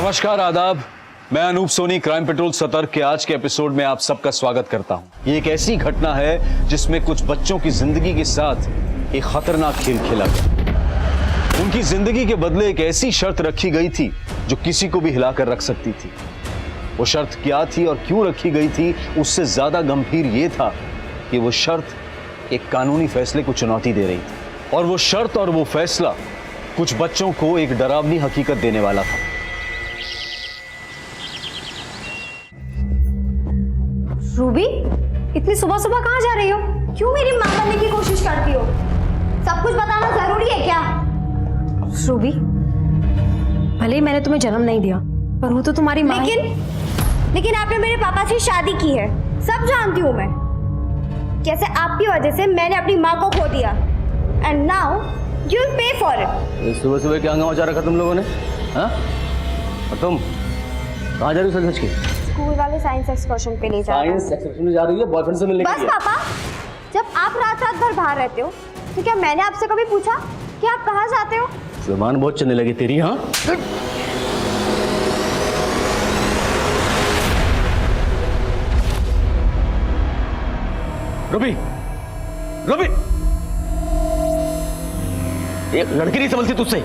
नमस्कार, आदाब। मैं अनूप सोनी क्राइम पेट्रोल सतर्क के आज के एपिसोड में आप सबका स्वागत करता हूं। ये एक ऐसी घटना है जिसमें कुछ बच्चों की जिंदगी के साथ एक खतरनाक खेल खेला गया। उनकी जिंदगी के बदले एक ऐसी शर्त रखी गई थी जो किसी को भी हिलाकर रख सकती थी। वो शर्त क्या थी और क्यों रखी गई थी, उससे ज्यादा गंभीर ये था कि वो शर्त एक कानूनी फैसले को चुनौती दे रही थी, और वो शर्त और वो फैसला कुछ बच्चों को एक डरावनी हकीकत देने वाला था। रूबी, इतनी सुबह सुबह कहाँ जा रही हो? क्यों मेरी मां बनने की कोशिश करती हो? सब कुछ बताना जरूरी है क्या? रूबी, भले ही मैंने तुम्हें जन्म नहीं दिया, पर हूँ तो तुम्हारी माँ। लेकिन आपने मेरे पापा से शादी की है, सब जानती हूँ मैं। कैसे आपकी वजह से मैंने अपनी माँ को खो दिया, and now you will pay for it. सुबह सुबह क्या हंगामा मचा रखा तुम लोगों ने? हाँ? और तुम कहाँ जा रही हो सच की? स्कूल वाले साइंस एक्सकर्शन पे ले जा रहे हैं। साइंस एक्सकर्शन में जा रही है बॉयफ्रेंड से मिलने के बस लिए? पापा, जब आप रात रात भर बाहर रहते हो तो क्या मैंने आपसे कभी पूछा कि आप कहाँ जाते हो? जुबान बहुत चलने लगी तेरी। हाँ, रूबी, रूबी, एक लड़की नहीं समझती तुझसे,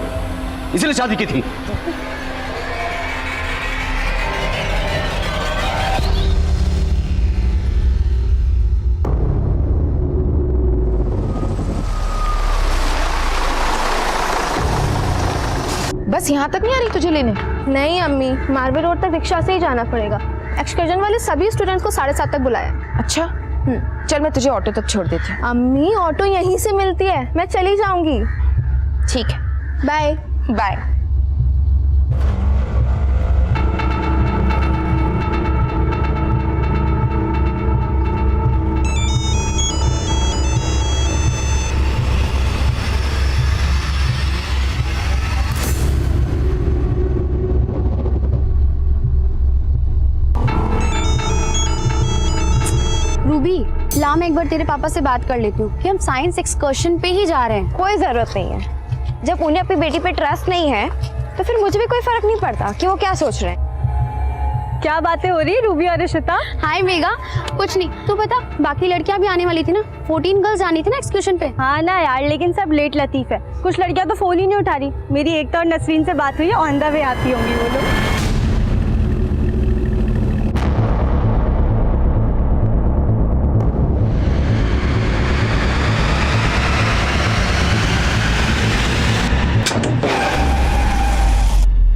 इसलिए शादी की थी। बस यहाँ तक नहीं आ रही तुझे लेने? नहीं अम्मी, मार्बल रोड तक रिक्शा से ही जाना पड़ेगा। एक्सकर्जन वाले सभी स्टूडेंट्स को 7:30 तक बुलाया। अच्छा, चल मैं तुझे ऑटो तक छोड़ देती हूँ। अम्मी, ऑटो यहीं से मिलती है, मैं चली जाऊंगी। ठीक है, बाय बाय। रूबी, ला मैं एक बार तेरे पापा से बात कर लेती हूँ कि हम साइंस एक्सकर्शन पे ही जा रहे हैं। कोई जरूरत नहीं है। जब उन्हें अपनी बेटी पे ट्रस्ट नहीं है तो फिर मुझे भी कोई फर्क नहीं पड़ता कि वो क्या सोच रहे हैं। क्या बातें हो रही है रूबी और रिशिता? हाय मेगा, कुछ नहीं। तू बता, बाकी लड़कियां भी आने वाली थी ना? 14 गर्ल्स आनी थी ना एक्सकर्शन पे? हाँ ना यार, लेकिन सब लेट लतीफ है। कुछ लड़कियां तो फोन ही नहीं उठा रही। मेरी एक तो और नसरीन से बात हुई है, ऑन द वे आती होंगी वो लोग।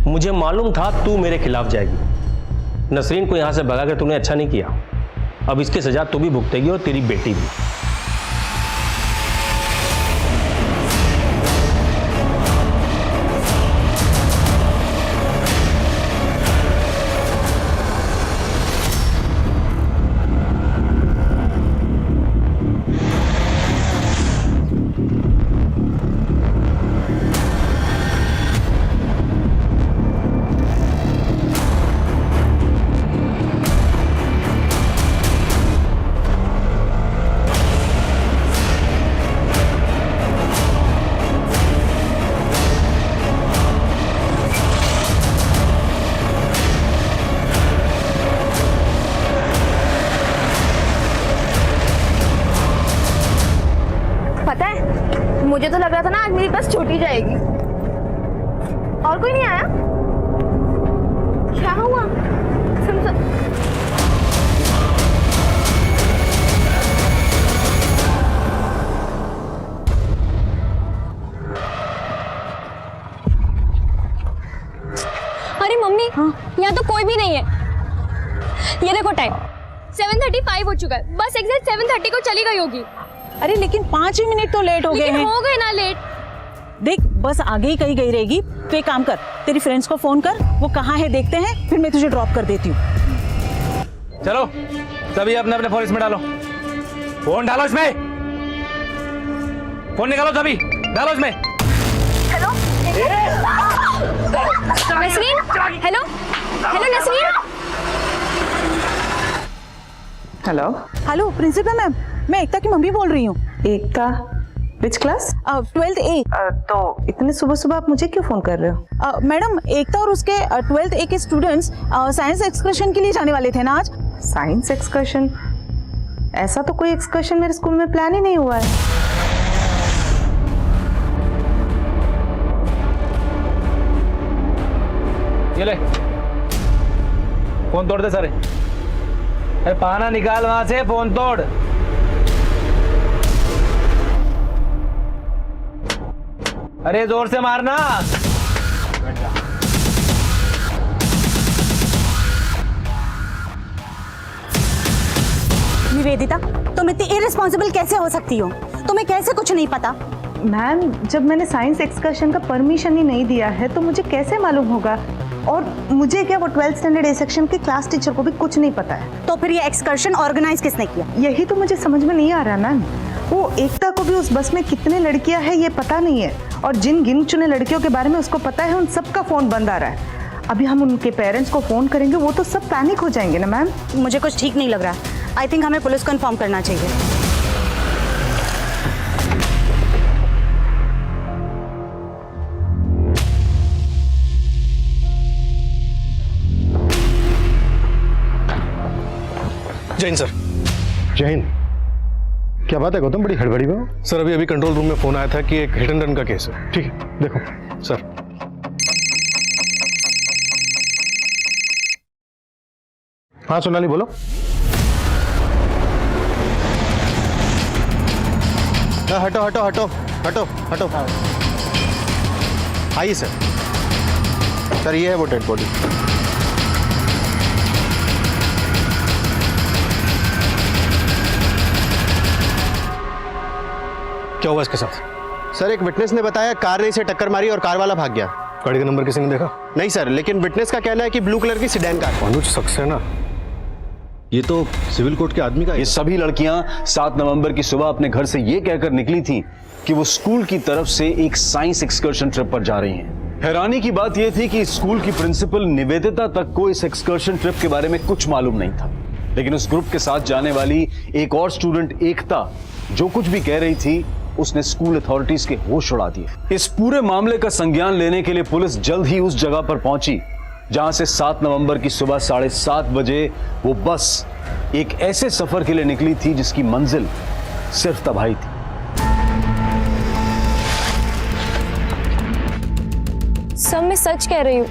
मुझे मालूम था तू मेरे खिलाफ जाएगी। नसरीन को यहां से भगा के तूने अच्छा नहीं किया। अब इसकी सजा तू भी भुगतेगी और तेरी बेटी भी। पता है, मुझे तो लग रहा था ना आज मेरी बस छूटी जाएगी। और कोई नहीं आया? क्या हुआ? सुन। अरे मम्मी, यहाँ तो कोई भी नहीं है। ये देखो टाइम 7:35 हो चुका है। बस एग्जैक्ट 7:30 को चली गई होगी। अरे लेकिन 5 ही मिनट तो लेट हो गए हैं। हो गए ना लेट। देख, बस आगे ही कहीं गई रहेगी तो एक काम कर, तेरी फ्रेंड्स को फोन कर, वो कहाँ है देखते हैं, फिर मैं तुझे ड्रॉप कर देती हूँ। चलो सभी अपने अपने फोन इसमें डालो। फोन डालो इसमें, फोन निकालो सभी, डालो इसमें। Nasreen, hello hello Nasreen. Hello principal ma'am, मैं एकता की मम्मी बोल रही हूँ। Ekta, which class? 12th A। तो इतने सुबह सुबह आप मुझे क्यों फोन कर रहे हो? मैडम एकता और उसके 12th A के स्टूडेंट्स साइंस एक्सकर्शन के लिए जाने वाले थे ना आज। Science excursion? ऐसा तो कोई एक्सकर्शन मेरे स्कूल में प्लान ही नहीं हुआ है। ये ले, फोन तोड़ दे सारे। अरे पाना निकाल वहां से, फोन तोड़। अरे जोर से मारना। निवेदिता, तुम इतनी इररिस्पॉन्सिबल कैसे हो सकती हो? तुम्हें कैसे कुछ नहीं पता? मैम, जब मैंने साइंस एक्सकर्शन का परमिशन ही नहीं दिया है तो मुझे कैसे मालूम होगा? और मुझे क्या, वो 12th स्टैंडर्ड ए सेक्शन के क्लास टीचर को भी कुछ नहीं पता है। तो फिर ये एक्सकर्शन ऑर्गेनाइज किसने किया? यही तो मुझे समझ में नहीं आ रहा मैम। वो एकता को भी उस बस में कितने लड़कियां हैं ये पता नहीं है, और जिन गिन चुने लड़कियों के बारे में उसको पता है उन सबका फोन बंद आ रहा है। अभी हम उनके पेरेंट्स को फोन करेंगे, वो तो सब पैनिक हो जाएंगे ना मैम। मुझे कुछ ठीक नहीं लग रहा। आई थिंक हमें पुलिस को इन्फॉर्म करना चाहिए। जय हिंद सर। जय हिंद। क्या बात है गौतम, बड़ी हड़बड़ी में हो? सर अभी कंट्रोल रूम में फोन आया था कि एक हिट एंड रन का केस है। ठीक है, देखो। सर हाँ सोनाली बोलो। हटो हटो हटो हटो हटो। आइए सर। सर ये है वो डेड बॉडी। क्या हुआ इसके साथ? सर एक विटनेस ने बताया कार ने इसे टक्कर मारी और कार वाला भाग गया। गाड़ी का नंबर किसी ने देखा? नहीं सर, लेकिन विटनेस का कहना है कि ब्लू कलर की सीडैन कार। अनुज सक्सेना, ये तो सिविल कोर्ट के आदमी का। ये सभी लड़कियां 7 नवंबर की सुबह अपने घर से ये कहकर निकली थी कि वो स्कूल की तरफ से एक साइंस एक्सकर्शन ट्रिप पर जा रही हैं। हैरानी की बात यह थी कि स्कूल की प्रिंसिपल निवेदिता तक को इस एक्सकर्शन ट्रिप के बारे में कुछ मालूम नहीं था, लेकिन उस ग्रुप के साथ जाने वाली एक और स्टूडेंट एकता जो कुछ भी कह रही थी उसने स्कूल अथॉरिटीज के होश उड़ा दिए। इस पूरे मामले का संज्ञान लेने के लिए पुलिस जल्द ही उस जगह पर पहुंची जहां से 7 नवंबर की सुबह 7:30 बजे वो बस एक ऐसे सफर के लिए निकली थी जिसकी मंजिल सिर्फ तबाही थी। सब मैं सच कह रही हूँ।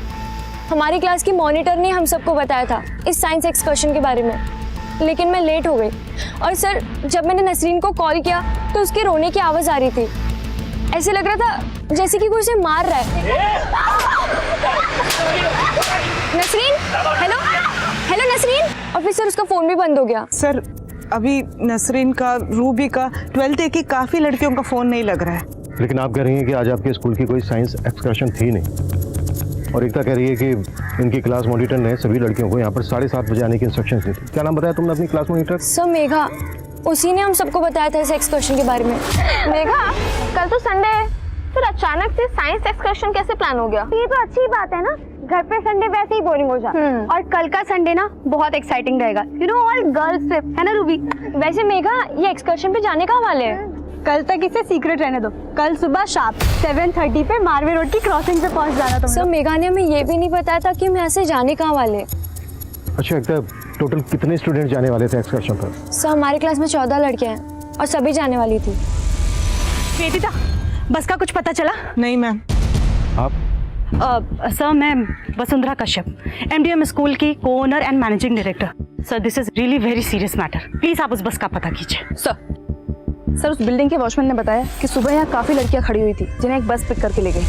हमारी क्लास की मॉनिटर ने हम सबको बताया था इस साइंस एक्सकर्शन के बारे में, लेकिन मैं लेट हो गई। और सर, जब मैंने नसरीन को कॉल किया तो उसके रोने की आवाज आ रही थी। ऐसे लग रहा था जैसे कि कोई उसे मार रहा है। Nasreen, hello hello Nasreen. और फिर सर उसका फोन भी बंद हो गया। सर अभी नसरीन का, रूबी का, 12th A की काफी लड़कियों का फोन नहीं लग रहा है। लेकिन आप कह रही हैं कि आज आपके स्कूल की कोई साइंस एक्सकर्शन थी नहीं, और एकता कह रही है कि इनकी क्लास मॉनिटर ने सभी लड़कियों को यहाँ पर 7:30 बजे आने की इंस्ट्रक्शंस दी थी। क्या नाम बताया तुमने अपनी क्लास मॉनिटर? सर मेघा, उसी ने हम सबको बताया था इस एक्सकर्शन के बारे में। मेघा, कल तो संडे है, फिर अचानक से साइंस एक्सकर्शन कैसे प्लान हो गया? ये तो अच्छी बात है ना, घर पे संडे वैसे ही बोरिंग हो जाता है। और कल का संडे ना बहुत एक्साइटिंग रहेगा, you know, all girls trip, है ना रूबी? वैसे मेघा, ये एक्सकर्शन पे जाने का वाले है? कल तक इसे सीक्रेट रहने दो। कल सुबह शार्प 7:30 पे मारवे रोड की क्रॉसिंग पे पहुंच जाना तुम। सर मेघा ने हमें ये भी नहीं बताया था कि हम यहाँ से जाने कहाँ वाले। अच्छा एकता, टोटल कितने स्टूडेंट जाने वाले थे एक्सकर्शन पर? सर हमारी क्लास में 14 लड़कियां हैं और सभी जाने वाली थी। वेदिता, बस का कुछ पता चला? नहीं मैम। आप? सर मैं वसुंधरा कश्यप, MDM स्कूल की को owner and managing director. Sir this is really very serious matter, please आप उस बस का पता कीजिए। सर उस बिल्डिंग के वॉचमैन ने बताया कि सुबह यहाँ काफी लड़कियां खड़ी हुई थी जिन्हें एक बस पिक करके ले गई।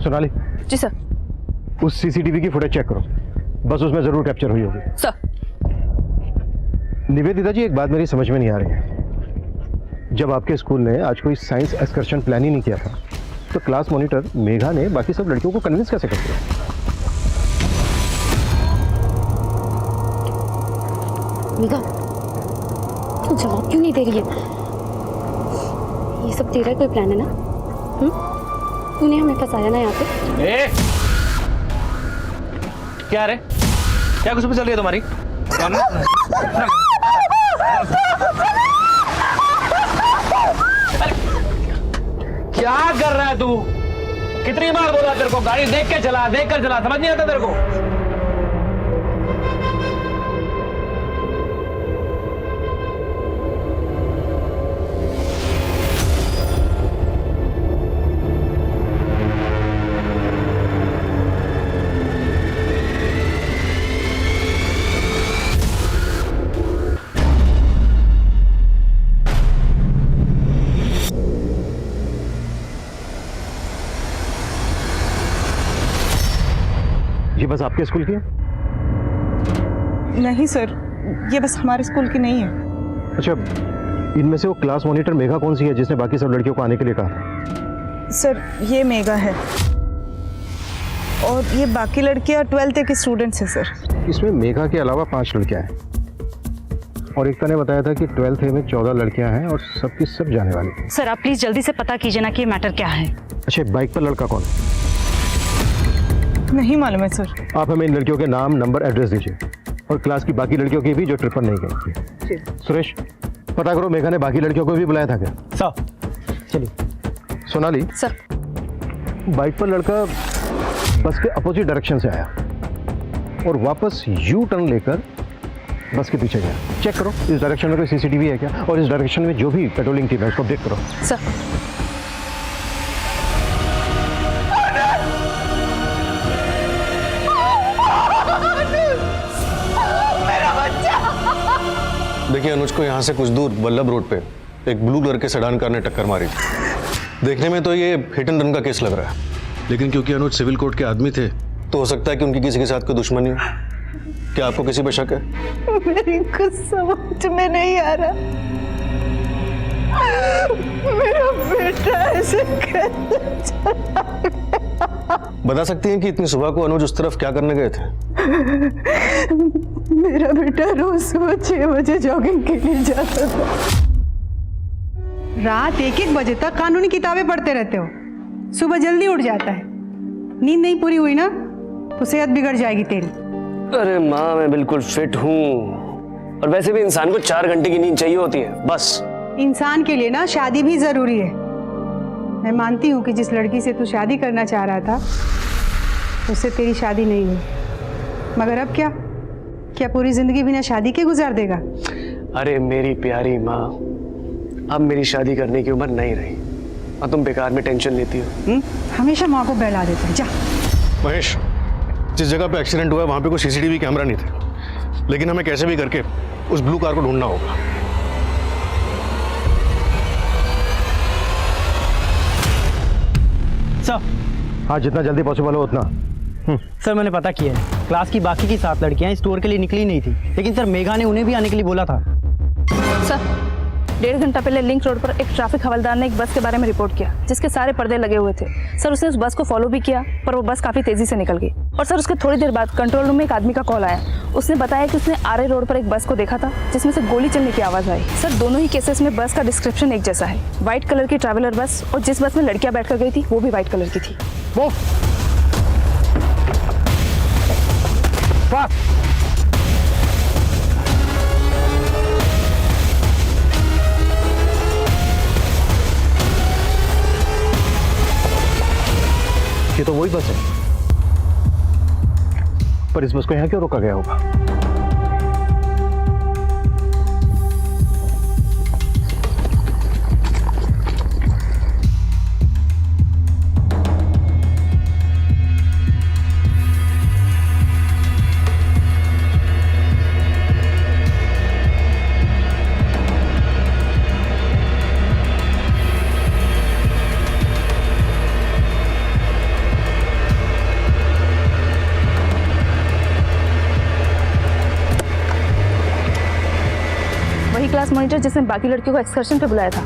सोनाली। जी सर। उस CCTV की फुटेज चेक करो, बस उसमें जरूर कैप्चर हुई होगी। सर। निवेदिता जी, एक बात मेरी समझ में नहीं आ रही है। जब आपके स्कूल ने आज कोई साइंस एक्सकर्शन प्लान ही नहीं किया था, तो क्लास मॉनिटर मेघा ने बाकी सब लड़कियों को कन्विंस कैसे कर दिया? मेघा, तू जवाब क्यों नहीं दे रही है? ये सब तेरा कोई प्लान है ना? तूने हमें फंसाया ना यहाँ पे। क्या रे, क्या कुछ चल रही है तुम्हारी? क्या कर रहा है तू? कितनी बार बोला तेरे को गाड़ी देख के चला, देख कर चला, समझ नहीं आता तेरे को? ये बस आपके स्कूल की है? नहीं सर, ये बस हमारे स्कूल की नहीं है। अच्छा, इनमें से वो क्लास मॉनिटर मेघा कौन सी है जिसने बाकी सब लड़कियों को आने के लिए कहा? सर ये मेघा है और ये बाकी लड़कियां 12th के स्टूडेंट्स हैं सर। इसमें मेघा के अलावा 5 लड़कियां हैं और एकता ने बताया था कि 12th A में 14 लड़कियां हैं और सबकी सब जाने वाली हैं। सर आप प्लीज जल्दी से पता कीजिए ना कि ये मैटर क्या है। अच्छा, बाइक पर लड़का कौन? नहीं मालूम है सर। आप हमें इन लड़कियों के नाम, नंबर, एड्रेस दीजिए और क्लास की बाकी लड़कियों की भी जो ट्रिप पर नहीं गई। सुरेश, पता करो मेघा ने बाकी लड़कियों को भी बुलाया था क्या? सर चलिए। सोनाली सर बाइक पर लड़का बस के अपोजिट डायरेक्शन से आया और वापस यू टर्न लेकर बस के पीछे गया। चेक करो इस डायरेक्शन में कोई सीसीटीवी है क्या और इस डायरेक्शन में जो भी पेट्रोलिंग टीम है उसको अपडेट करो। सर देखिए अनुज को यहाँ से कुछ दूर वल्लभ रोड पे एक ब्लू कलर के सेडान कार ने टक्कर मारी थी। देखने में तो ये हिट एंड रन का केस लग रहा है, लेकिन क्योंकि अनुज सिविल कोर्ट के आदमी थे तो हो सकता है कि उनकी किसी के साथ कोई दुश्मनी हो। क्या आपको किसी पर शक है? मेरी कुछ समझ में नहीं आ रहा, मेरा बेटा ऐसे कैसे चला? बता सकती हैं कि इतनी सुबह को अनुज उस तरफ क्या करने गए थे? मेरा बेटा रोज सुबह 6 बजे जॉगिंग के लिए जाता था। रात 1-1 बजे तक कानूनी किताबें पढ़ते रहते हो, सुबह जल्दी उठ जाता है। नींद नहीं पूरी हुई ना तो सेहत बिगड़ जाएगी तेरी। अरे माँ मैं बिल्कुल फिट हूँ और वैसे भी इंसान को 4 घंटे की नींद चाहिए होती है बस। इंसान के लिए ना शादी भी जरूरी है। मैं मानती हूँ कि जिस लड़की से तू शादी करना चाह रहा था उससे तेरी शादी नहीं हुई, मगर अब क्या पूरी जिंदगी बिना शादी के गुजार देगा? अरे मेरी प्यारी माँ, अब मेरी शादी करने की उम्र नहीं रही और तुम बेकार में टेंशन लेती हो। हमेशा माँ को बहला देते हैं। जा महेश, जिस जगह पे एक्सीडेंट हुआ है वहां पे कोई सीसीटीवी कैमरा नहीं थे, लेकिन हमें कैसे भी करके उस ब्लू कार को ढूंढना होगा। सर हाँ, जितना जल्दी पॉसिबल हो उतना। सर मैंने पता किया है, क्लास की बाकी की 7 लड़कियां इस टूर के लिए निकली नहीं थी, लेकिन सर मेघा ने उन्हें भी आने के लिए बोला था। सर 1.5 घंटा पहले लिंक रोड पर एक ट्रैफिक हवलदार ने एक बस के बारे में रिपोर्ट किया जिसके सारे पर्दे लगे हुए थे। सर उसने उस बस को फॉलो भी किया पर वो बस काफ़ी तेज़ी से निकल गई और सर उसके थोड़ी देर बाद कंट्रोल रूम में एक आदमी का कॉल आया। उसने बताया कि उसने आरए रोड पर एक बस को देखा था जिसमें से गोली चलने की आवाज़ आई। सर दोनों ही केसेस में बस का डिस्क्रिप्शन एक जैसा है, व्हाइट कलर की ट्रैवलर बस और जिस बस में लड़कियाँ बैठ कर गई थी वो भी व्हाइट कलर की थी। वो ये तो वही बस है, पर इस बस को यहाँ क्यों रोका गया होगा? क्लास मॉनिटर जिसने बाकी लड़कियों को एक्सकर्शन पे बुलाया था,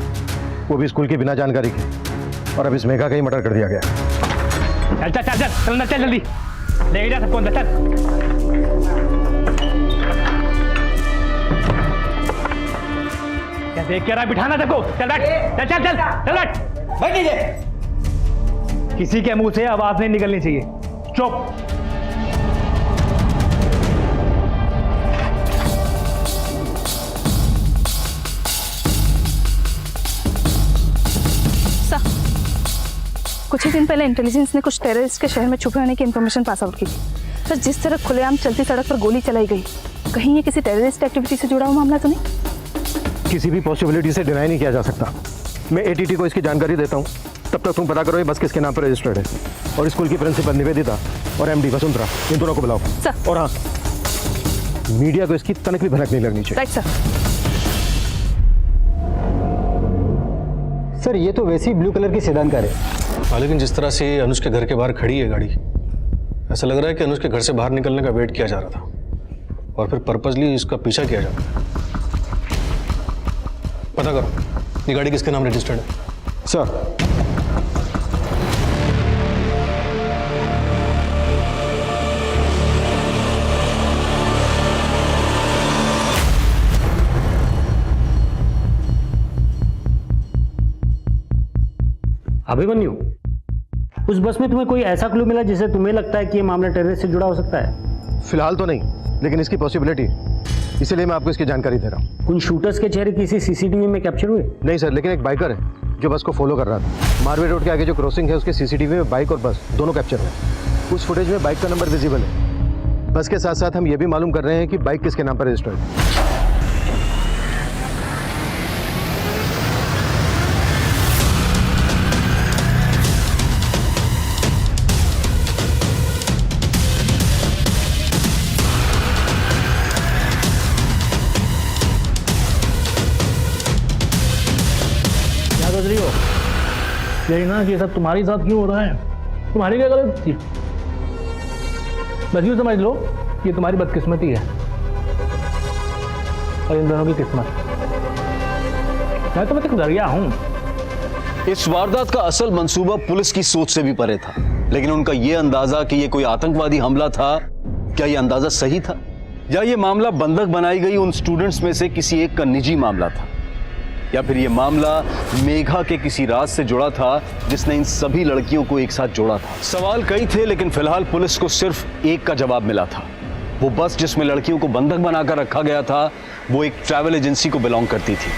वो भी स्कूल की बिना जानकारी के, और अब इस मेघा का ही मर्डर कर दिया गया। चल चल चल चल चल अंदर, चल जल्दी ले जा सबको अंदर। चल क्या देख के रहा, बिठाना सबको। चल बैठ, चल चल चल चल बैठ, बैठ लीजिए। किसी के मुंह से आवाज नहीं निकलनी चाहिए। चुप। सर, कुछ ही दिन पहले इंटेलिजेंस ने कुछ टेररिस्ट के शहर में छुपे होने की इन्फॉर्मेशन पास आउट की। सर, जिस तरह खुलेआम चलती सड़क पर गोली चलाई गई, कहीं ये किसी टेररिस्ट एक्टिविटी से जुड़ा हुआ मामला तो नहीं? किसी भी पॉसिबिलिटी से डिनाई नहीं किया जा सकता। मैं एटीटी को इसकी जानकारी देता हूँ, तब तक तुम पता करो ये बस किसके नाम पर रजिस्टर्ड है, और स्कूल की प्रिंसिपल निवेदिता और एमडी वसुंधरा, इन दोनों को बुलाओ। सर। और हाँ, मीडिया को इसकी तनिक भी भनक नहीं लगनी चाहिए। Right sir. सर, ये तो वैसी ब्लू कलर की सेडान कार है। हाँ, लेकिन जिस तरह से अनुज के घर के बाहर खड़ी है गाड़ी, ऐसा लग रहा है कि अनुज के घर से बाहर निकलने का वेट किया जा रहा था और फिर पर्पसली इसका पीछा किया जा रहा है। पता करो ये गाड़ी किसके नाम रजिस्टर्ड है। सर, अभिमन्यु, उस बस में तुम्हें कोई ऐसा क्लू मिला जिससे तुम्हें लगता है कि ये मामला टेररिस्ट से जुड़ा हो सकता है? फिलहाल तो नहीं, लेकिन इसकी पॉसिबिलिटी, इसीलिए मैं आपको इसकी जानकारी दे रहा हूँ। उन शूटर्स के चेहरे किसी सीसीटीवी में कैप्चर हुए? नहीं सर, लेकिन एक बाइकर है जो बस को फॉलो कर रहा था। मारवे रोड के आगे जो क्रॉसिंग है उसके सीसीटीवी में बाइक और बस दोनों कैप्चर हुए। उस फुटेज में बाइक का नंबर विजिबल है। बस के साथ साथ हम ये भी मालूम कर रहे हैं कि बाइक किसके नाम पर रजिस्टर्ड है। यही ना कि ये सब तुम्हारे साथ क्यों हो रहा है? तुम्हारी क्या गलती थी? बस यूँ समझ लो ये तुम्हारी बदकिस्मती है और इन दोनों की किस्मत। मैं तो मतलब डरिया हूँ। इस वारदात का असल मंसूबा पुलिस की सोच से भी परे था, लेकिन उनका यह अंदाजा कि यह कोई आतंकवादी हमला था, क्या यह अंदाजा सही था, या यह मामला बंधक बनाई गई उन स्टूडेंट्स में से किसी एक का निजी मामला था, या फिर यह मामला मेघा के किसी राज से जुड़ा था जिसने इन सभी लड़कियों को एक साथ जोड़ा था। सवाल कई थे, लेकिन फिलहाल पुलिस को सिर्फ एक का जवाब मिला था। वो बस जिसमें लड़कियों को बंधक बनाकर रखा गया था, वो एक ट्रैवल एजेंसी को बिलोंग करती थी।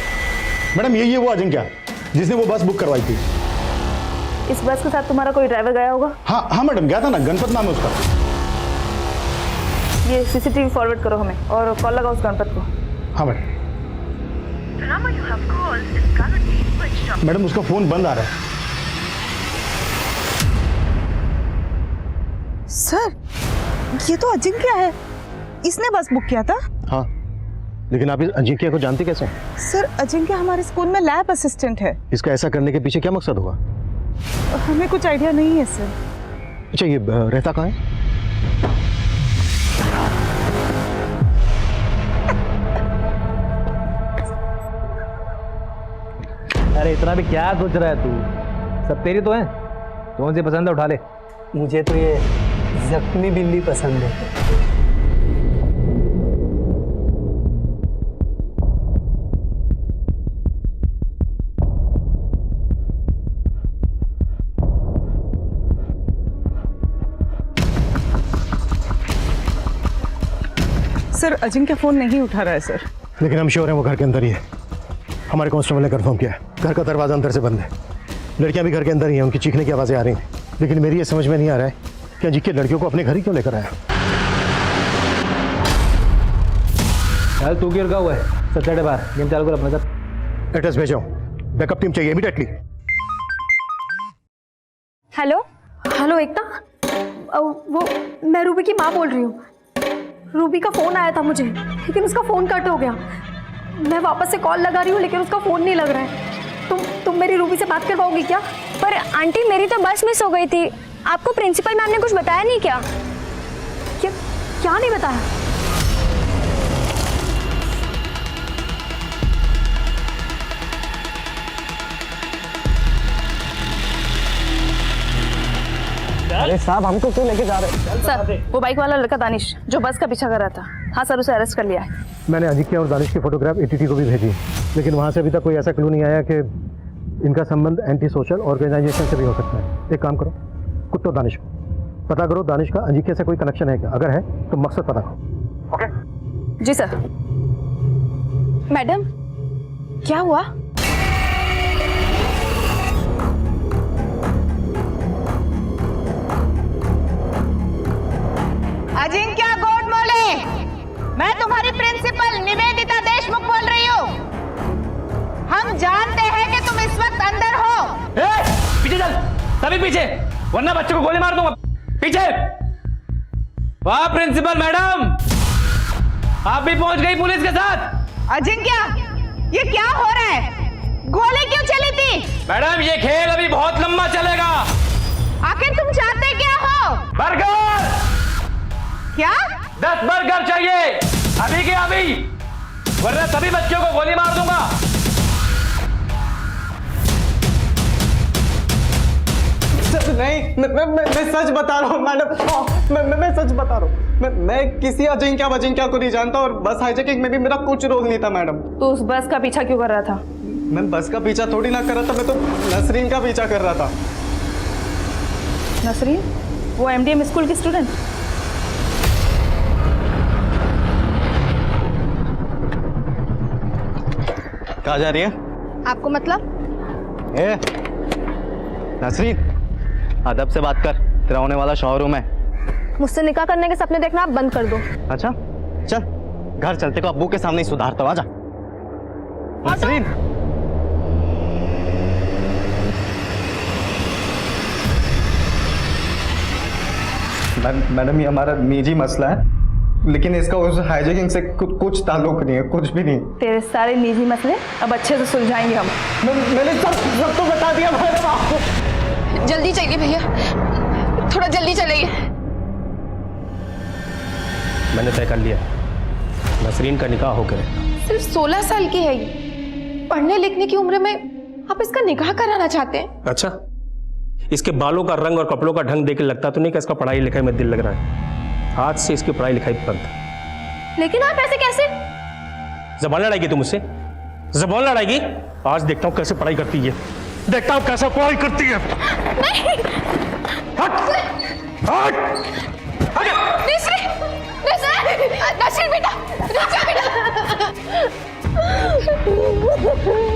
मैडम, यही है वो अजिंक्य जिसने वो बस बुक करवाई थी। इस बस के साथ तुम्हारा कोई ड्राइवर गया होगा? हाँ मैडम, गया था ना, गणपत नाम है उसका। ये सीसीटीवी फॉरवर्ड करो हमें और कॉल लगाओ उस गणपत को। हाँ मैडम। मैडम, उसका फोन बंद आ रहा है। सर, ये तो अजिंक्य है, इसने बस बुक किया था। हाँ, लेकिन आप इस अजिंक्य को जानते कैसे? सर, अजिंक्य हमारे स्कूल में लैब असिस्टेंट है। इसका ऐसा करने के पीछे क्या मकसद होगा? हमें कुछ आइडिया नहीं है सर। अच्छा, ये रहता कहाँ है? अरे इतना भी क्या सोच रहा है तू? सब तेरी तो है, कौन सी पसंद है उठा ले। मुझे तो ये जख्मी बिल्ली पसंद है। सर, अजिंक्य फोन नहीं उठा रहा है सर। लेकिन हम श्योर हैं वो घर के अंदर ही है। हमारे कांस्टेबल ने कंफर्म किया है। घर का दरवाजा अंदर से बंद है। लड़कियां भी घर के अंदर ही हैं, उनकी चीखने की आवाज़ें आ रही हैं। लेकिन मेरी ये समझ में नहीं आ रहा है कि अजिंक्य लड़कियों को अपने घर ही क्यों लेकर आया। यार तू क्यों रुका हुआ है? सत्तर बार गेम चालू कर अपना सर। एड्रेस भेजो, बैकअप टीम चाहिए इमीडिएटली। हेलो हेलो एकता, वो मैं रूबी की माँ बोल रही हूँ। रूबी का फ़ोन आया था मुझे, लेकिन उसका फ़ोन कट हो गया। मैं वापस से कॉल लगा रही हूँ, लेकिन उसका फ़ोन नहीं लग रहा है। तुम मेरी रूबी से बात कर पाओगी क्या? पर आंटी, मेरी तो बस मिस हो गई थी। आपको प्रिंसिपल मैम ने कुछ बताया नहीं क्या? क्या नहीं बताया? अरे साहब, हमको क्यों लेके जा रहे हैं? सर, वो बाइक वाला लड़का दानिश जो बस का पीछा कर रहा था। हाँ सर, उसे अरेस्ट कर लिया है। मैंने अजिंक्य और दानिश की फोटोग्राफ एटीटी को भी भेजी, लेकिन वहाँ से अभी तक कोई ऐसा क्लू नहीं आया कि इनका संबंध एंटी सोशल ऑर्गेनाइजेशन से भी हो सकता है। एक काम करो, कुट्टो दानिश को पता करो दानिश का अजिंक्य से कोई कनेक्शन है क्या। अगर है तो मकसद पता करो। ओके जी सर। मैडम, क्या हुआ? अजिंक्य गोडमोले, मैं तुम्हारी प्रिंसिपल निवेदिता देशमुख बोल रही हूँ। हम जानते हैं कि तुम इस वक्त अंदर हो। पीछे चल, सभी पीछे, वरना बच्चों को गोली मार दूंगा। पीछे। वाह प्रिंसिपल मैडम, आप भी पहुंच गई पुलिस के साथ। अजिंक्य, ये क्या हो रहा है? गोली क्यों चली थी? मैडम ये खेल अभी बहुत लंबा चलेगा। आखिर तुम चाहते क्या हो? बर्गर। क्या? 10 बर्गर चाहिए, अभी के अभी, वरना सभी बच्चों को गोली मार दूंगा। नहीं, मैं सच बता रहा हूँ मैडम। मैं सच बता रहा हूँ। मैं किसी अजिंक्य को नहीं जानता और बस हाईजैकिंग में भी मेरा कुछ रोल नहीं था मैडम। तो उस बस का पीछा क्यों कर रहा था? मैं बस का पीछा थोड़ी ना कर रहा था, मैं तो नसरीन का पीछा कर रहा था। नसरीन, वो एमडीएम स्कूल की स्टूडेंट? कहाँ जा रही है? आपको मतलब? ए, नसरीन, अदब से बात कर, तेरा होने वाला शोरूम है। मुझसे निकाह करने के सपने देखना आप बंद कर दो। अच्छा चल, घर चलते को अब्बू के सामने ही सुधारता हूँ, आजा। नसरीन, मैडम ये हमारा निजी मसला है, लेकिन इसका उस हाईजैकिंग से कुछ ताल्लुक नहीं है, कुछ भी नहीं। तेरे सारे निजी मसले अब अच्छे से सुलझाएंगे हम। मैंने सब तो बता दिया मैडम आपको। जल्दी चलिए भैया, थोड़ा जल्दी चलिए। मैंने तय कर लिया, नसरीन का निकाह होकर रहेगा। सिर्फ 16 साल की है ये, पढ़ने लिखने की उम्र में आप इसका निकाह कराना चाहते हैं? अच्छा, इसके बालों का रंग और कपड़ों का ढंग देख के लगता तो नहीं कि इसका पढ़ाई लिखाई में दिल लग रहा है। आज से इसकी पढ़ाई लिखाई बंद। लेकिन आप ऐसे कैसे? जबान लड़ाएगी तुम मुझसे? जबान लड़ाएगी? आज देखता हूँ कैसे पढ़ाई करती है, देखता हूँ कैसे पढ़ाई करती है। नहीं। हट! हट! नसरीन बेटा,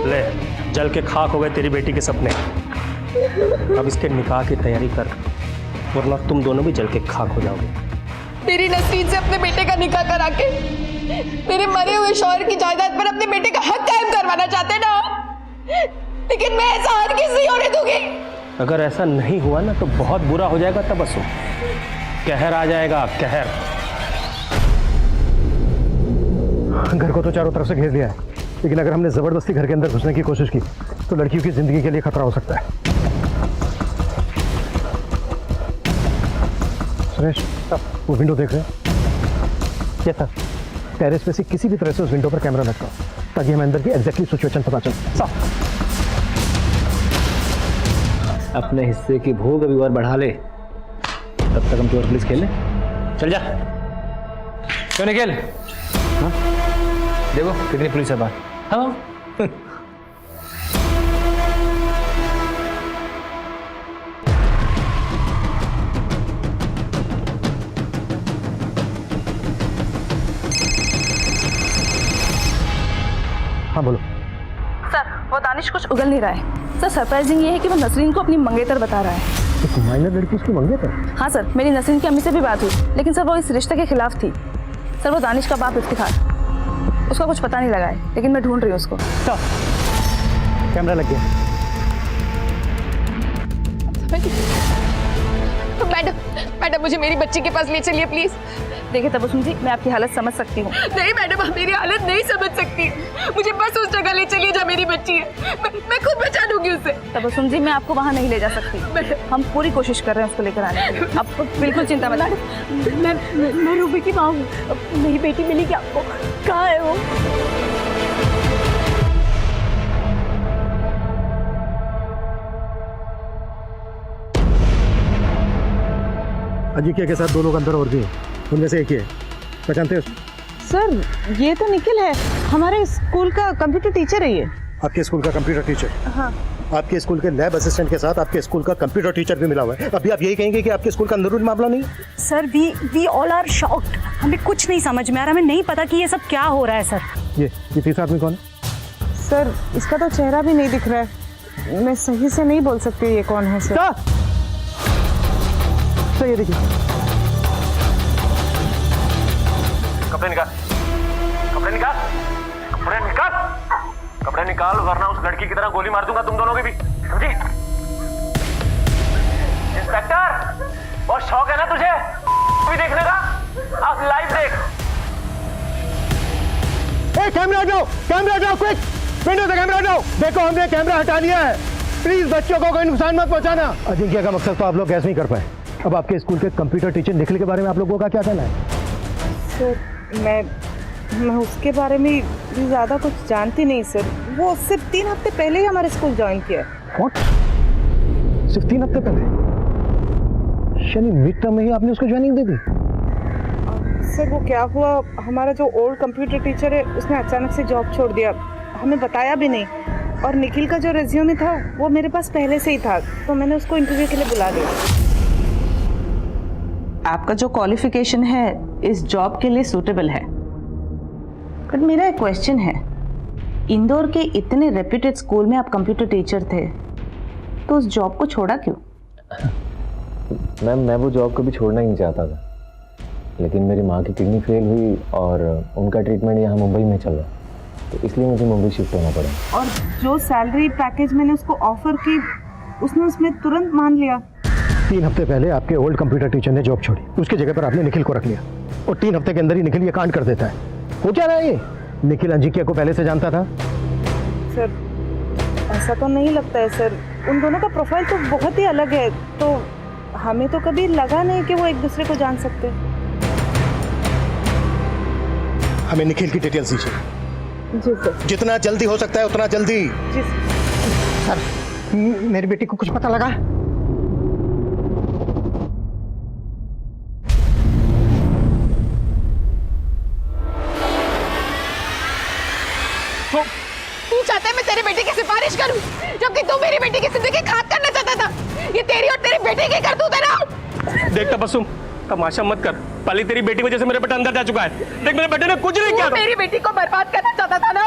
ले, जल के खाक हो गए तेरी बेटी के सपने। अब इसके निकाह की तैयारी कर, वरना तुम दोनों भी जल के खाक हो जाओगे। मेरी नसरीन से अपने बेटे का निकाह करा के मेरे मरे हुए शौहर की जायदाद पर अपने बेटे का हक कायम करवाना चाहते ना, लेकिन मैं ऐसा हरगिज़ नहीं होने दूंगी। अगर ऐसा नहीं हुआ ना तो बहुत बुरा हो जाएगा तबस्सुम, कहर आ जाएगा, कहर। घर को तो चारों तरफ से घेर लिया है, लेकिन अगर हमने जबरदस्ती घर के अंदर घुसने की कोशिश की तो लड़कियों की जिंदगी के लिए खतरा हो सकता है। सुरेश, वो विंडो देख रहे हैं? क्या था? टेरेस पे से किसी भी तरह से उस विंडो पर कैमरा लटकाओ ताकि हमें अंदर की एग्जैक्टली सिचुएशन पता चले। अपने हिस्से की भोग अभी और बढ़ा ले, तब तक हम चोर पुलिस खेलें। चल जा। क्यों नहीं खेल? हाँ? देखो कितनी पुलिस है बाहर। हाँ हाँ बोलो। सर, वो दानिश कुछ उगल नहीं रहा है। सर, सरप्राइजिंग ये है कि वो नसरीन को अपनी मंगेतर बता रहा है। तो माइनर लड़की उसकी मंगेतर? हाँ सर, मेरी नसरीन की अम्मी से भी बात हुई, लेकिन सर वो इस रिश्ते के खिलाफ थी। सर, वो दानिश का बाप इफ्तिखार, उसका कुछ पता नहीं लगा है, लेकिन मैं ढूंढ रही हूँ उसको। कैमरा लग गया। मैडम मुझे मेरी बच्ची के पास ले चलिए प्लीज। देखिए तबस्सुम जी, मैं आपकी हालत समझ सकती हूँ। नहीं मैडम, आप मेरी हालत नहीं समझ सकती। मुझे बस उस जगह ले चलिए जहाँ मेरी बच्ची है, मैं खुद बचा लूंगी उससे। तबस्सुम जी, मैं आपको वहाँ नहीं ले जा सकती। हम पूरी कोशिश कर रहे हैं उसको लेकर आने की। आप बिल्कुल चिंता मत करिए। मैं रूबी की माँ हूँ, मेरी बेटी मिली क्या आपको? कहाँ है वो? अजिंक्य के साथ दो लोग अंदर और भी हैं, उनमें से एक ही है। पहचानते हो? सर, ये तो निखिल है, हमारे स्कूल का कंप्यूटर टीचर है ये। आपके स्कूल का कंप्यूटर टीचर? हाँ। आपके स्कूल के लैब असिस्टेंट के साथ आपके स्कूल का कंप्यूटर टीचर भी मिला हुआ है। अभी आप यही कहेंगे कि आपके स्कूल का अंदरूनी मामला नहीं? Sir, we all are shocked. हमें कुछ नहीं समझ में आ रहा, हमें नहीं पता कि ये सब क्या हो रहा है सर। ये तीसरा आदमी कौन है? सर, इसका तो चेहरा भी नहीं दिख रहा है, मैं सही से नहीं बोल सकती ये कौन है सर। सर, ये देखिए, निकाल, वरना उस लड़की की तरह गोली मार दूंगा तुम दोनों की भी, समझी? इंस्पेक्टर, बहुत शौक है ना तुझे भी देखने का? अब लाइव देख। कैमरा हटाओ, कैमरा हटाओ, क्विक विंडो से कैमरा हटाओ। देखो हमने कैमरा हटा लिया है, प्लीज बच्चों को कोई नुकसान मत पहुंचाना। अजिंक्य का मकसद तो आप लोग गैस नहीं कर पाए। अब आपके स्कूल के कंप्यूटर टीचर निखिल के बारे में आप लोगों का क्या कहना है? सर मैं उसके बारे में ज़्यादा कुछ जानती नहीं सर। वो सिर्फ 3 हफ्ते पहले ही हमारे स्कूल ज्वाइन किया है। What? सिर्फ 3 हफ्ते पहले? शनि मिड टर्म में ही आपने उसको ज्वाइनिंग दे दी? सर वो क्या हुआ, हमारा जो ओल्ड कंप्यूटर टीचर है उसने अचानक से जॉब छोड़ दिया, हमें बताया भी नहीं। और निखिल का जो रेज्यूमे था वो मेरे पास पहले से ही था, तो मैंने उसको इंटरव्यू के लिए बुला लिया। आपका जो क्वालिफिकेशन है इस जॉब के लिए सूटेबल है, बट मेरा एक क्वेश्चन है, इंदौर के इतने रेप्यूटेड स्कूल में आप कंप्यूटर टीचर थे, तो उस जॉब को छोड़ा क्यों? मैम मैं वो जॉब कभी छोड़ना ही नहीं चाहता था, लेकिन मेरी माँ की किडनी फेल हुई और उनका ट्रीटमेंट यहाँ मुंबई में चल रहा, तो इसलिए मुझे मुंबई शिफ्ट होना पड़ा। और जो सैलरी पैकेज मैंने उसको ऑफर की, उसने उसमें तुरंत मान लिया। 3 हफ्ते पहले आपके ओल्ड कंप्यूटर टीचर ने जॉब छोड़ी, उसके जगह पर आपने निखिल को रख लिया, और 3 हफ्ते के अंदर ही निखिल ये कांड कर देता है। वो क्या रहा है ये? निखिल अंजिक्य को पहले से जानता था? सर ऐसा तो नहीं लगता है सर, उन दोनों का प्रोफाइल तो बहुत ही अलग है, तो हमें तो कभी लगा नहीं कि वो एक दूसरे को जान सकते। हमें निखिल की डिटेल्स दीजिए। जी सर। जितना जल्दी हो सकता है उतना जल्दी। जी सर। मेरी बेटी को कुछ पता लगा? तू चाहता है मैं तेरी बेटी की सिफारिश करूं, जबकि तू मेरी बेटी की जिंदगी खाक करना चाहता था। ये तेरी और तेरी बेटी की करतूत है ना। देख तबस्सुम, तमाशा मत कर। पहले तेरी बेटी वजह से मेरे बेटा अंदर जा चुका है। देख मेरे बेटे ने कुछ नहीं किया। मेरी बेटी को बर्बाद करना चाहता था ना।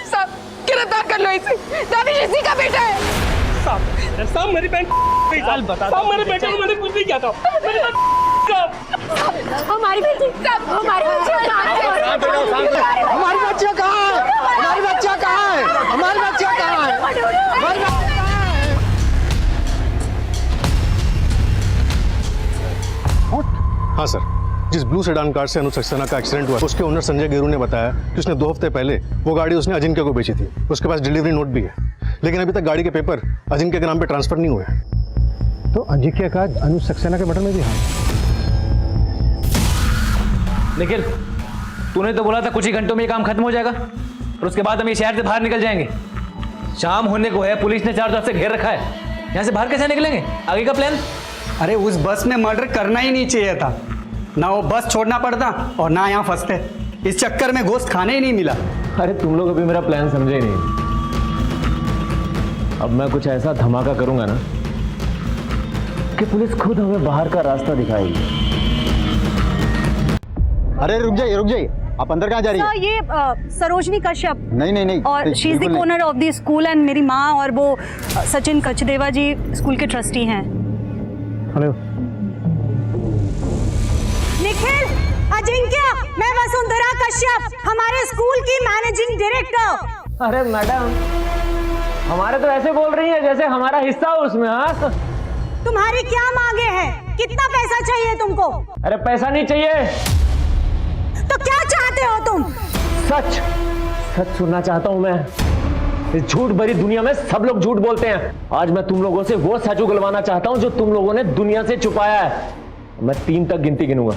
सब गिरफ्तार कर लो इसे। दानिश इसी का बेटा है। सब मेरी बहन सब मेरे बेटे को मैंने कुछ नहीं किया था। हमारी बेटी हमारी बच्चियां कहाँ है? हमारी बच्चियां कहाँ है? हमारी बच्चियां कहाँ है? हमारी बच्चियां कहाँ है? हमारी बच्चियां हाँ सर, जिस ब्लू सेडान कार से अनुज सक्सेना का एक्सीडेंट हुआ, उसके ओनर संजय गेरू ने बताया कि उसने 2 हफ्ते पहले वो गाड़ी उसने अजिंक्य को बेची थी। उसके पास डिलीवरी नोट भी है, लेकिन अभी तक गाड़ी के पेपर अजिंक्य के नाम पे ट्रांसफर नहीं हुए। तो अजिंक्य का अनुज सक्सेना के मर्डर में भी हाथ? निखिल, तूने तो बोला था कुछ ही घंटों में ये काम खत्म हो जाएगा, और उसके बाद हम ये शहर से बाहर निकल जाएंगे। शाम होने को है, पुलिस ने 4 तरफ से घेर रखा है। यहाँ से बाहर कैसे निकलेंगे? आगे का प्लान? अरे उस बस में मर्डर करना ही नहीं चाहिए था, ना वो बस छोड़ना पड़ता और ना यहाँ फंसते। इस चक्कर में गोश्त खाने ही नहीं मिला। अरे तुम लोग अभी मेरा प्लान समझे ही नहीं। अब मैं कुछ ऐसा धमाका करूंगा ना कि पुलिस खुद हमें बाहर का रास्ता दिखाएगी। अरे रुक जाइए, आप अंदर कहाँ जा रही सर ये सरोजनी कश्यप। नहीं और she is the owner of the school, and मेरी माँ और वो सचिन कचदेवा जी स्कूल के ट्रस्टी हैं। हेलो निखिल, अजिंक्य, मैं वसुंधरा कश्यप, हमारे स्कूल की मैनेजिंग डायरेक्टर। अरे मैडम, हमारे तो ऐसे बोल रही है जैसे हमारा हिस्सा हो उसमें। हाँ, तुम्हारी क्या मांगे हैं? कितना पैसा चाहिए तुमको? अरे पैसा नहीं चाहिए, तो क्या चाहते हो तुम? सच सुनना चाहता हूं मैं। इस झूठ भरी दुनिया में सब लोग झूठ बोलते हैं। आज मैं तुम लोगों से वो सच उगलवाना चाहता हूं जो तुम लोगों ने दुनिया से छुपाया है। मैं 3 तक गिनती गिनूंगा,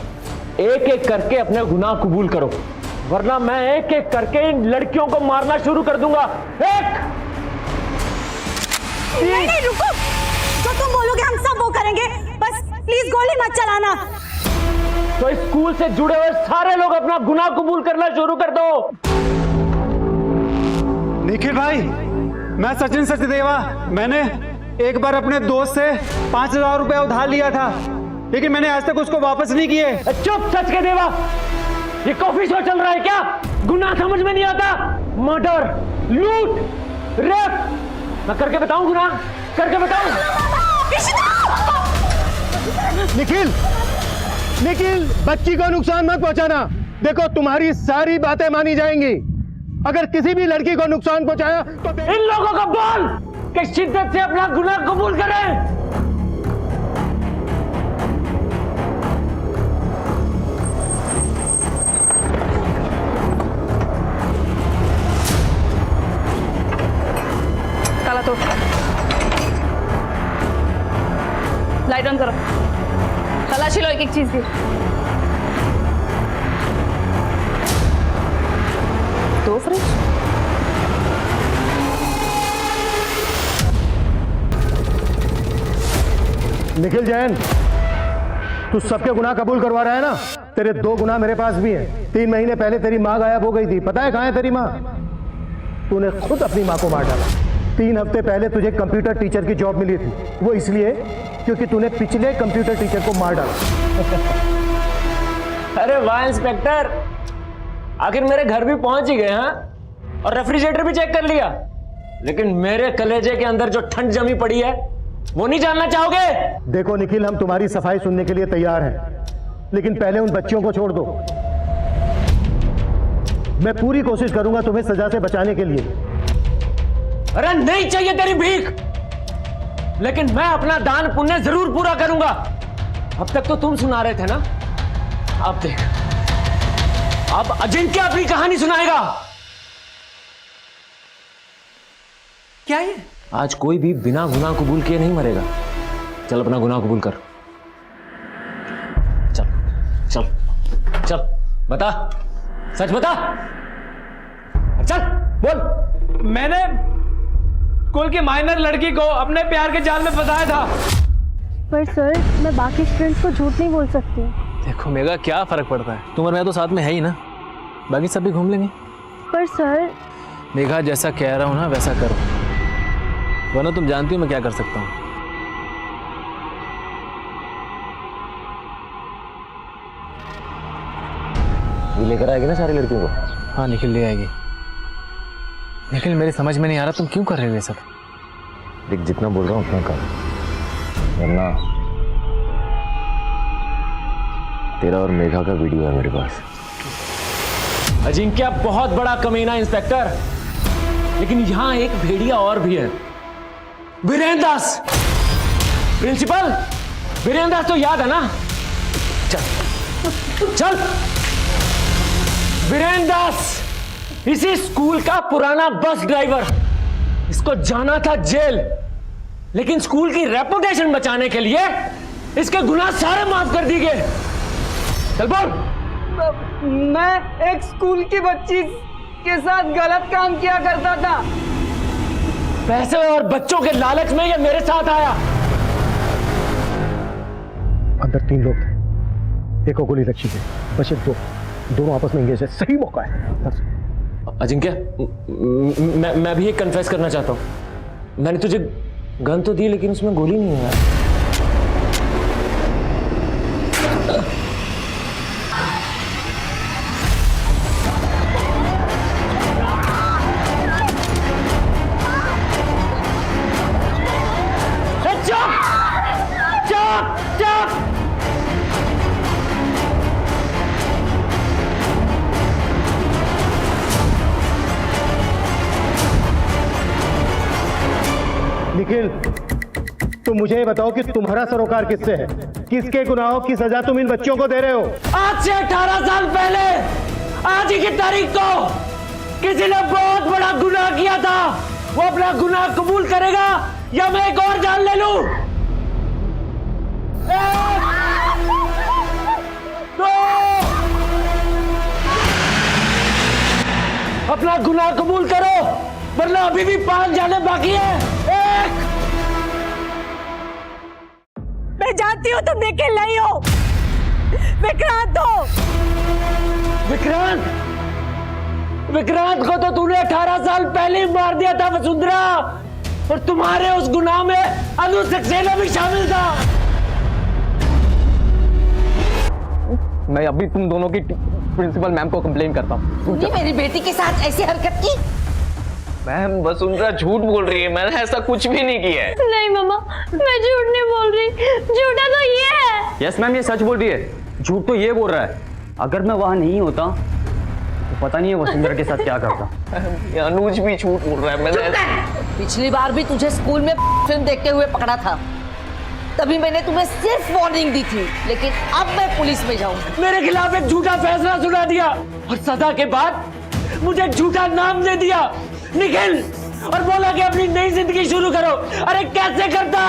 एक एक करके अपने गुनाह कबूल करो, वरना मैं एक एक करके इन लड़कियों को मारना शुरू कर दूंगा। 1 नहीं, रुको, जो तुम बोलोगे हम सब वो करेंगे, बस प्लीज गोली मत चलाना। तो इस स्कूल से जुड़े हुए सारे लोग अपना गुनाह कबूल करना शुरू कर दो। निखिल भाई, मैं सचिन सचदेवा, मैंने एक बार अपने दोस्त से 5000 रुपए उधार लिया था, लेकिन मैंने आज तक उसको वापस नहीं किए। चुप सच के देवा, ये कॉफी शो चल रहा है क्या? गुनाह समझ में नहीं आता? मर्डर, लूट, रेप, मैं करके बताऊं गुनाह? करके बताऊं? निखिल, बच्ची को नुकसान मत पहुंचाना। देखो तुम्हारी सारी बातें मानी जाएंगी, अगर किसी भी लड़की को नुकसान पहुंचाया तो इन लोगों को बोल कि शिद्दत से अपना गुनाह कबूल करें। ताला तोड़, लाइट ऑन करो, तलाशी लो एक एक चीज की। दो फ्रिज, निखिल जैन, तू सबके गुनाह कबूल करवा रहा है ना? तेरे 2 गुनाह मेरे पास भी हैं। 3 महीने पहले तेरी माँ गायब हो गई थी, पता है कहाँ है तेरी माँ? तूने खुद अपनी माँ को मार डाला। 3 हफ्ते पहले तुझे कंप्यूटर टीचर की जॉब मिली थी, वो इसलिए क्योंकि तूने पिछले कंप्यूटर टीचर को मार डाला। अरे वाह इंस्पेक्टर, आखिर मेरे घर भी पहुंच ही गए। हाँ, और रेफ्रिजरेटर भी चेक कर लिया, लेकिन मेरे कलेजे के अंदर जो ठंड जमी पड़ी है वो नहीं जानना चाहोगे? देखो निखिल, हम तुम्हारी सफाई सुनने के लिए तैयार हैं, लेकिन पहले उन बच्चियों को छोड़ दो। मैं पूरी कोशिश करूंगा तुम्हें सजा से बचाने के लिए। अरे नहीं चाहिए तेरी भीख, लेकिन मैं अपना दान पुण्य जरूर पूरा करूंगा। अब तक तो तुम सुना रहे थे ना, अब देख, अब अजिंक्य अपनी कहानी सुनाएगा। क्या ये? आज कोई भी बिना गुनाह कबूल किए नहीं मरेगा। चल अपना गुनाह कबूल कर, चल चल चल, बता, सच बता, चल बोल। मैंने स्कूल की माइनर लड़की को अपने प्यार के जाल में फंसाया था। पर सर, मैं बाकी स्टूडेंट्स को झूठ नहीं बोल सकती। देखो मेगा, क्या फर्क पड़ता है, तुम और मैं तो साथ में है ही ना, बाकी सब भी घूम लेंगे। पर सर, मेघा जैसा कह रहा हूं ना वैसा करो, वरना तुम जानती हो मैं क्या कर सकता हूं। ये लेकर आएगी ना सारी लड़कियों को? हाँ निखिल ले आएगी। निखिल मेरी समझ में नहीं आ रहा तुम क्यों कर रहे हो ये सब? देख जितना बोल रहा हूँ उतना कर, वरना तेरा और मेघा का वीडियो है मेरे पास। अजिंक्य बहुत बड़ा कमीना इंस्पेक्टर, लेकिन यहां एक भेड़िया और भी है, वीरेंद्र दास। प्रिंसिपल वीरेंद्र दास तो याद है ना? चल चल, वीरेंद्र दास इसी स्कूल का पुराना बस ड्राइवर, इसको जाना था जेल, लेकिन स्कूल की रेपुटेशन बचाने के लिए इसके गुनाह सारे माफ कर दिए गए। चल बोल। मैं एक स्कूल की बच्ची के साथ गलत काम किया करता था। पैसे और बच्चों के लालच में ये मेरे साथ आया। अंदर 3 लोग थे, एक को गोली लगी थी, बचे 2, दोनों आपस में इंगेज है। सही मौका है। अजिंक्य, मैं भी एक कन्फेस करना चाहता हूं। मैंने तुझे गन तो दी, लेकिन उसमें गोली नहीं है। निखिल, तुम मुझे ये बताओ कि तुम्हारा सरोकार किससे है? किसके गुनाहों की सजा तुम इन बच्चों को दे रहे हो? आज से 18 साल पहले आज ही की तारीख को किसी ने बहुत बड़ा गुनाह किया था। वो अपना गुनाह कबूल करेगा या मैं एक और जान ले लूं? 1, 2, अपना गुनाह कबूल करो, वरना अभी भी 5 जाने बाकी है। 1। मैं जानती हूँ तुम निखिल नहीं हो, विक्रांत हो। विक्रांत? विक्रांत को तो तूने 18 साल पहले ही मार दिया था वसुंधरा, और तुम्हारे उस गुनाह में अनु सक्सेना भी शामिल था। मैं अभी तुम दोनों की प्रिंसिपल मैम को कंप्लेन करता हूँ। तूने मेरी बेटी के साथ ऐसी हरकत की? मैम वसुंधरा झूठ बोल रही है, मैंने ऐसा कुछ भी नहीं किया है। नहीं मम्मा, मैं झूठ नहीं बोल रही, झूठा तो ये है। यस मैम, ये सच बोल रही है, झूठ तो ये बोल रहा है। अगर मैं वहां नहीं होता तो पता नहीं है वसुंधरा के साथ क्या करता। अनुज भी झूठ बोल रहा है। मैंने पिछली बार भी तुझे स्कूल में फिल्म देखते हुए पकड़ा था, तभी मैंने तुम्हें सिर्फ वार्निंग दी थी, लेकिन अब मैं पुलिस में जाऊंगी। मेरे खिलाफ एक झूठा फैसला सुना दिया और सजा के बाद मुझे झूठा नाम दे दिया निखिल, और बोला कि अपनी नई जिंदगी शुरू करो। अरे कैसे करता?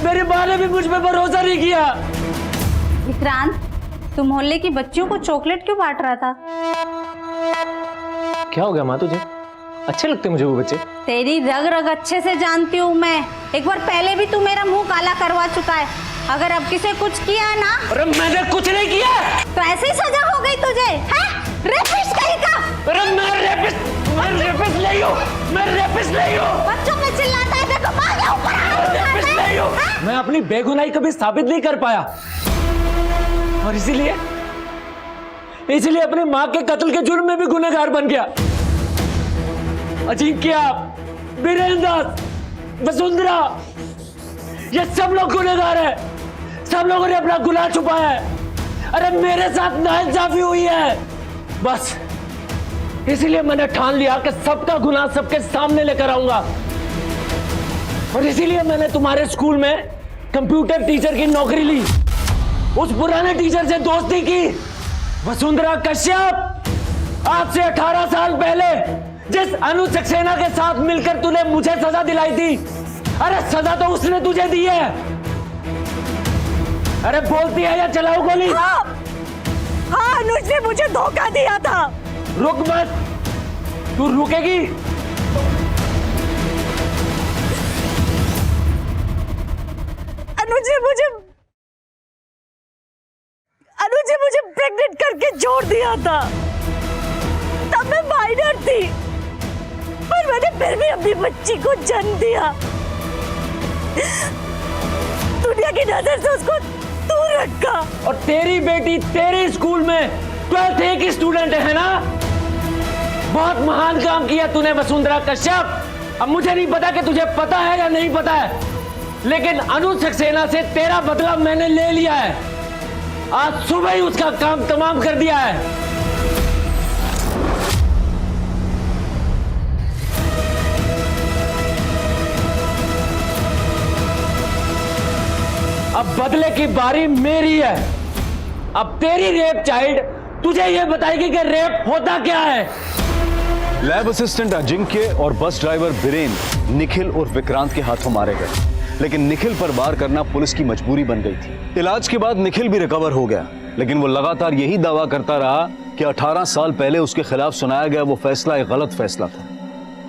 मेरी माँ ने भी मुझ पे भरोसा नहीं किया। विक्रांत, तुम मोहल्ले की बच्चियों को चॉकलेट क्यों बांट रहा था? क्या हो गया माँ तुझे? अच्छे लगते मुझे वो बच्चे। तेरी रग रग अच्छे से जानती हूँ मैं। एक बार पहले भी तू मेरा मुंह काला करवा चुका है। अगर अब किसी कुछ किया है ना। अरे मैंने कुछ नहीं किया। तो ऐसे ही सजा हो गई तुझे, हैं? रेपिस्ट कहीं का। अरे मैं रेपिस्ट नहीं हूँ। मैं रेपिस्ट नहीं हूँ। बच्चों पे चिल्लाता है, देखो भाग जाओ ऊपर। रेपिस्ट नहीं हूँ। मैं अपनी बेगुनाही कभी साबित नहीं कर पाया, और इसीलिए अपनी माँ के कत्ल के जुर्म में भी गुनहगार बन गया। अजिंक्य, वीरेंद्र, वसुंधरा, ये सब लोग गुनहगार हैं। सब लोगों ने अपना गुनाह छुपाया है। अरे मेरे साथ नाइंसाफी हुई है, बस इसीलिए मैंने ठान लिया कि सबका गुनाह सबके सामने लेकर आऊंगा। और इसीलिए मैंने तुम्हारे स्कूल में कंप्यूटर टीचर की नौकरी ली। उस पुराने टीचर से दोस्ती की। वसुंधरा कश्यप, आज से 18 साल पहले जिस अनुज सक्सेना के साथ मिलकर तूने मुझे सजा दिलाई थी, अरे सजा तो उसने तुझे दी है। अरे बोलती है या चलाओ गोली? हाँ, अनुज ने मुझे धोखा दिया था। रुक मत, तू रुकेगी? अनुज ने मुझे प्रेग्नेंट करके छोड़ दिया था। तब मैं माइनर थी, पर मैंने फिर भी अपनी बच्ची को जन्म दिया। दुनिया की नजर से उसको दूर रखा। और तेरी बेटी तेरे स्कूल में 12th A की स्टूडेंट है ना? बहुत महान काम किया तूने वसुंधरा कश्यप। अब मुझे नहीं पता कि तुझे पता है या नहीं पता है, लेकिन अनुज सक्सेना से तेरा बदला मैंने ले लिया है। आज सुबह ही उसका काम तमाम कर दिया है। अब बदले की बारी मेरी है। अब तेरी रेप चाइल्ड तुझे यह बताएगी कि रेप होता क्या है। लैब असिस्टेंट अजिंक्य और बस ड्राइवर वीरेंद्र निखिल और विक्रांत के हाथों मारे गए, लेकिन निखिल पर वार करना पुलिस की मजबूरी बन गई थी। इलाज के बाद निखिल भी रिकवर हो गया, लेकिन वो लगातार यही दावा करता रहा कि 18 साल पहले उसके खिलाफ सुनाया गया वो फैसला एक गलत फैसला था।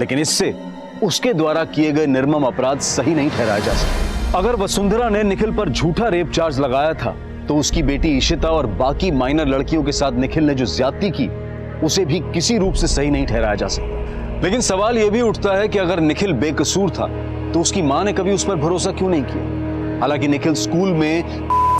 लेकिन इससे उसके द्वारा किए गए निर्मम अपराध सही नहीं ठहराया जा सकता। अगर वसुंधरा ने निखिल पर झूठा रेप चार्ज लगाया था, तो उसकी बेटी इशिता और बाकी माइनर लड़कियों के साथ निखिल ने जो ज्यादती की, उसे भी किसी रूप से सही नहीं ठहराया जा सकता। लेकिन सवाल यह भी उठता है कि अगर निखिल बेकसूर था, तो उसकी मां ने कभी उस पर भरोसा क्यों नहीं किया? हालांकि निखिल स्कूल में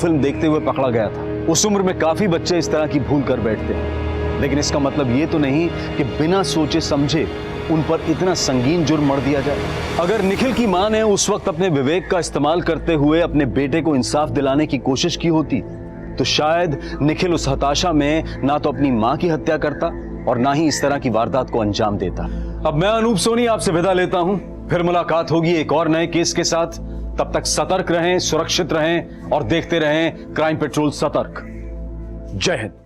फिल्म देखते हुए पकड़ा गया था। उस उम्र में काफी बच्चे इस तरह की भूल कर बैठते हैं, लेकिन इसका मतलब ये तो नहीं कि बिना सोचे समझे उन पर इतना संगीन जुर्म मढ़ दिया जाए। अगर निखिल की मां ने उस वक्त अपने विवेक का इस्तेमाल करते हुए अपने बेटे को इंसाफ दिलाने की कोशिश की होती, तो शायद निखिल उस हताशा में ना तो अपनी मां की हत्या करता और ना ही इस तरह की वारदात को अंजाम देता। अब मैं अनूप सोनी आपसे विदा लेता हूं, फिर मुलाकात होगी एक और नए केस के साथ। तब तक सतर्क रहें, सुरक्षित रहें और देखते रहें क्राइम पेट्रोल सतर्क। जय हिंद।